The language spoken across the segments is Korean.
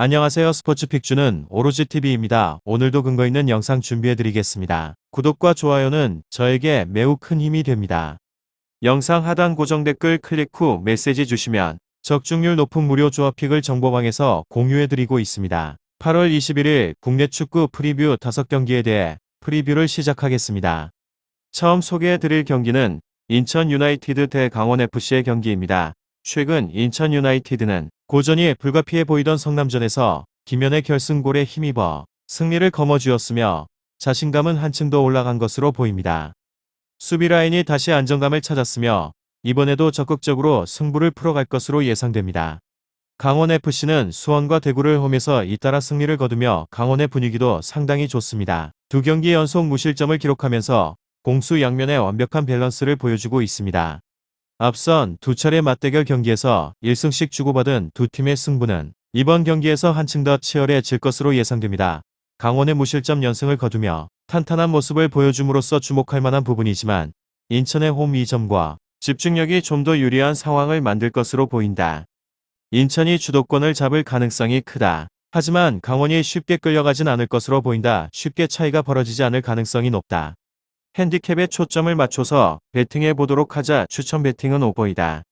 안녕하세요. 스포츠픽주는 오로지TV입니다. 오늘도 근거 있는 영상 준비해드리겠습니다. 구독과 좋아요는 저에게 매우 큰 힘이 됩니다. 영상 하단 고정 댓글 클릭 후 메시지 주시면 적중률 높은 무료 조합픽을 정보방에서 공유해드리고 있습니다. 8월 21일 국내 축구 프리뷰 5경기에 대해 프리뷰를 시작하겠습니다. 처음 소개해드릴 경기는 인천 유나이티드 대 강원FC의 경기입니다. 최근 인천 유나이티드는 고전이 불가피해 보이던 성남전에서 김연의 결승골에 힘입어 승리를 거머쥐었으며 자신감은 한층 더 올라간 것으로 보입니다. 수비 라인이 다시 안정감을 찾았으며 이번에도 적극적으로 승부를 풀어갈 것으로 예상됩니다. 강원FC는 수원과 대구를 홈에서 잇따라 승리를 거두며 강원의 분위기도 상당히 좋습니다. 두 경기 연속 무실점을 기록하면서 공수 양면의 완벽한 밸런스를 보여주고 있습니다. 앞선 두 차례 맞대결 경기에서 1승씩 주고받은 두 팀의 승부는 이번 경기에서 한층 더 치열해질 것으로 예상됩니다. 강원의 무실점 연승을 거두며 탄탄한 모습을 보여줌으로써 주목할 만한 부분이지만 인천의 홈 2점과 집중력이 좀 더 유리한 상황을 만들 것으로 보인다. 인천이 주도권을 잡을 가능성이 크다. 하지만 강원이 쉽게 끌려가진 않을 것으로 보인다. 쉽게 차이가 벌어지지 않을 가능성이 높다. 핸디캡에 초점을 맞춰서 베팅해 보도록 하자. 추천 베팅은 오버이다.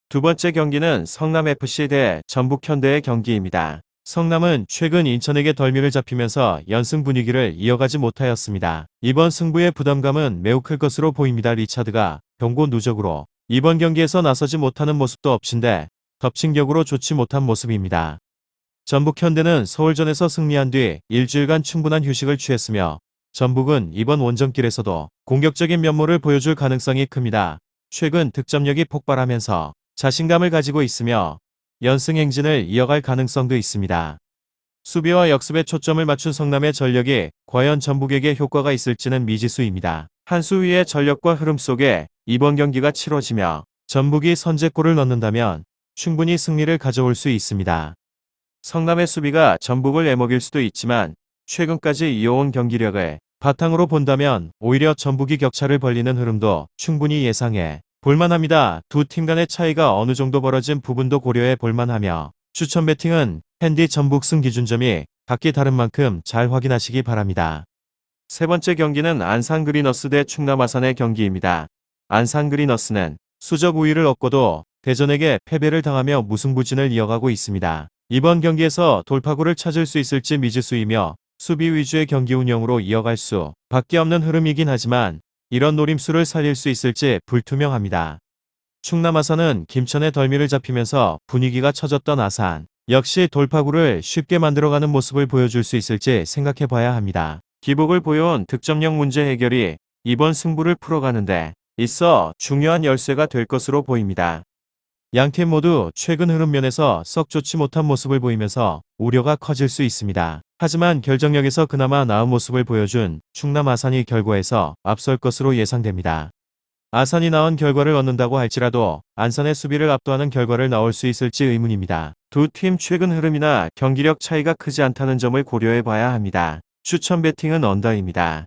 두 번째 경기는 성남FC 대 전북현대의 경기입니다. 성남은 최근 인천에게 덜미를 잡히면서 연승 분위기를 이어가지 못하였습니다. 이번 승부의 부담감은 매우 클 것으로 보입니다. 리차드가 경고 누적으로 이번 경기에서 나서지 못하는 모습도 엎친데 덮친 격으로 좋지 못한 모습입니다. 전북현대는 서울전에서 승리한 뒤 일주일간 충분한 휴식을 취했으며 전북은 이번 원정길에서도 공격적인 면모를 보여줄 가능성이 큽니다. 최근 득점력이 폭발하면서 자신감을 가지고 있으며 연승 행진을 이어갈 가능성도 있습니다. 수비와 역습에 초점을 맞춘 성남의 전력이 과연 전북에게 효과가 있을지는 미지수입니다. 한 수위의 전력과 흐름 속에 이번 경기가 치러지며 전북이 선제골을 넣는다면 충분히 승리를 가져올 수 있습니다. 성남의 수비가 전북을 애먹일 수도 있지만 최근까지 이어온 경기력을 바탕으로 본다면 오히려 전북이 격차를 벌리는 흐름도 충분히 예상해 볼만합니다. 두 팀 간의 차이가 어느 정도 벌어진 부분도 고려해 볼만하며 추천 베팅은 핸디 전북 승 기준점이 각기 다른 만큼 잘 확인하시기 바랍니다. 세 번째 경기는 안산 그리너스 대 충남 아산의 경기입니다. 안산 그리너스는 수적 우위를 얻고도 대전에게 패배를 당하며 무승부진을 이어가고 있습니다. 이번 경기에서 돌파구를 찾을 수 있을지 미지수이며 수비 위주의 경기 운영으로 이어갈 수 밖에 없는 흐름이긴 하지만 이런 노림수를 살릴 수 있을지 불투명합니다. 충남 아산은 김천의 덜미를 잡히면서 분위기가 처졌던 아산 역시 돌파구를 쉽게 만들어가는 모습을 보여줄 수 있을지 생각해 봐야 합니다. 기복을 보여온 득점력 문제 해결이 이번 승부를 풀어가는데 있어 중요한 열쇠가 될 것으로 보입니다. 양팀 모두 최근 흐름 면에서 썩 좋지 못한 모습을 보이면서 우려가 커질 수 있습니다. 하지만 결정력에서 그나마 나은 모습을 보여준 충남 아산이 결과에서 앞설 것으로 예상됩니다. 아산이 나은 결과를 얻는다고 할지라도 안산의 수비를 압도하는 결과를 나올 수 있을지 의문입니다. 두 팀 최근 흐름이나 경기력 차이가 크지 않다는 점을 고려해 봐야 합니다. 추천 베팅은 언더입니다.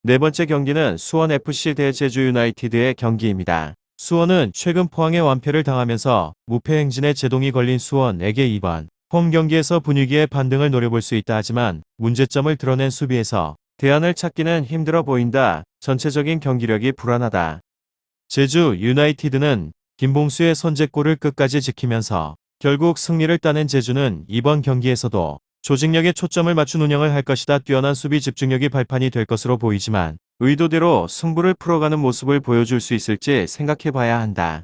네 번째 경기는 수원FC 대 제주유나이티드의 경기입니다. 수원은 최근 포항에 완패를 당하면서 무패 행진에 제동이 걸린 수원에게 이번 홈 경기에서 분위기의 반등을 노려볼 수 있다 하지만 문제점을 드러낸 수비에서 대안을 찾기는 힘들어 보인다. 전체적인 경기력이 불안하다. 제주 유나이티드는 김봉수의 선제골을 끝까지 지키면서 결국 승리를 따낸 제주는 이번 경기에서도 조직력에 초점을 맞춘 운영을 할 것이다. 뛰어난 수비 집중력이 발판이 될 것으로 보이지만 의도대로 승부를 풀어가는 모습을 보여줄 수 있을지 생각해 봐야 한다.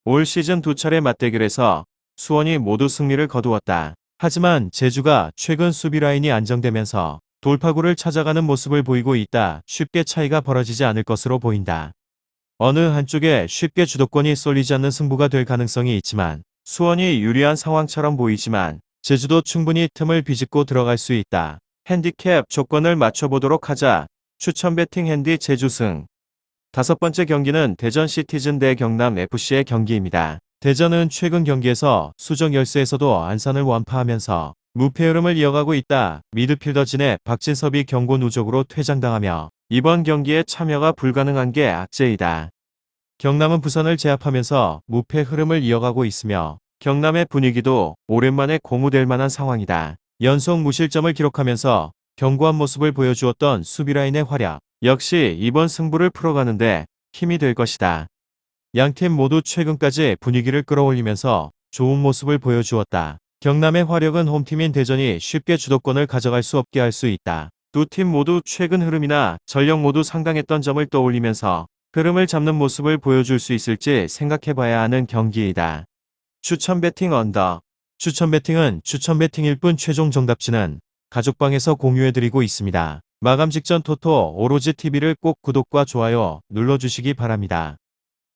올 시즌 두 차례 맞대결에서 수원이 모두 승리를 거두었다. 하지만 제주가 최근 수비 라인이 안정되면서 돌파구를 찾아가는 모습을 보이고 있다. 쉽게 차이가 벌어지지 않을 것으로 보인다. 어느 한쪽에 쉽게 주도권이 쏠리지 않는 승부가 될 가능성이 있지만 수원이 유리한 상황처럼 보이지만 제주도 충분히 틈을 비집고 들어갈 수 있다. 핸디캡 조건을 맞춰보도록 하자. 추천 베팅 핸디 제주승. 다섯 번째 경기는 대전 시티즌 대 경남FC의 경기입니다. 대전은 최근 경기에서 수적 열세에서도 안산을 완파하면서 무패 흐름을 이어가고 있다. 미드필더진의 박진섭이 경고 누적으로 퇴장당하며 이번 경기에 참여가 불가능한 게 악재이다. 경남은 부산을 제압하면서 무패 흐름을 이어가고 있으며 경남의 분위기도 오랜만에 고무될 만한 상황이다. 연속 무실점을 기록하면서 견고한 모습을 보여주었던 수비라인의 활약 역시 이번 승부를 풀어가는데 힘이 될 것이다. 양팀 모두 최근까지 분위기를 끌어올리면서 좋은 모습을 보여주었다. 경남의 화력은 홈팀인 대전이 쉽게 주도권을 가져갈 수 없게 할 수 있다. 두 팀 모두 최근 흐름이나 전력 모두 상당했던 점을 떠올리면서 흐름을 잡는 모습을 보여줄 수 있을지 생각해봐야 하는 경기이다. 추천 배팅 언더. 추천 배팅은 추천 배팅일 뿐 최종 정답지는 가족방에서 공유해드리고 있습니다. 마감 직전 토토 오로지 TV를 꼭 구독과 좋아요 눌러주시기 바랍니다.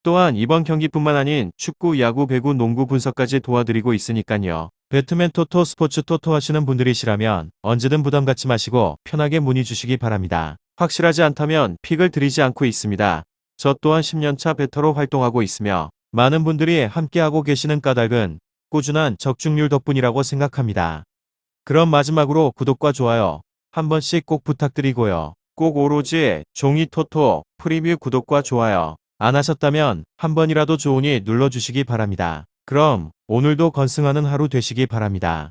또한 이번 경기뿐만 아닌 축구, 야구, 배구, 농구 분석까지 도와드리고 있으니까요. 배트맨 토토 스포츠 토토 하시는 분들이시라면 언제든 부담 갖지 마시고 편하게 문의 주시기 바랍니다. 확실하지 않다면 픽을 드리지 않고 있습니다. 저 또한 10년차 베터로 활동하고 있으며 많은 분들이 함께하고 계시는 까닭은 꾸준한 적중률 덕분이라고 생각합니다. 그럼 마지막으로 구독과 좋아요 한 번씩 꼭 부탁드리고요. 꼭 오로지 종이 토토 프리뷰 구독과 좋아요 안 하셨다면 한 번이라도 좋으니 눌러주시기 바랍니다. 그럼 오늘도 건승하는 하루 되시기 바랍니다.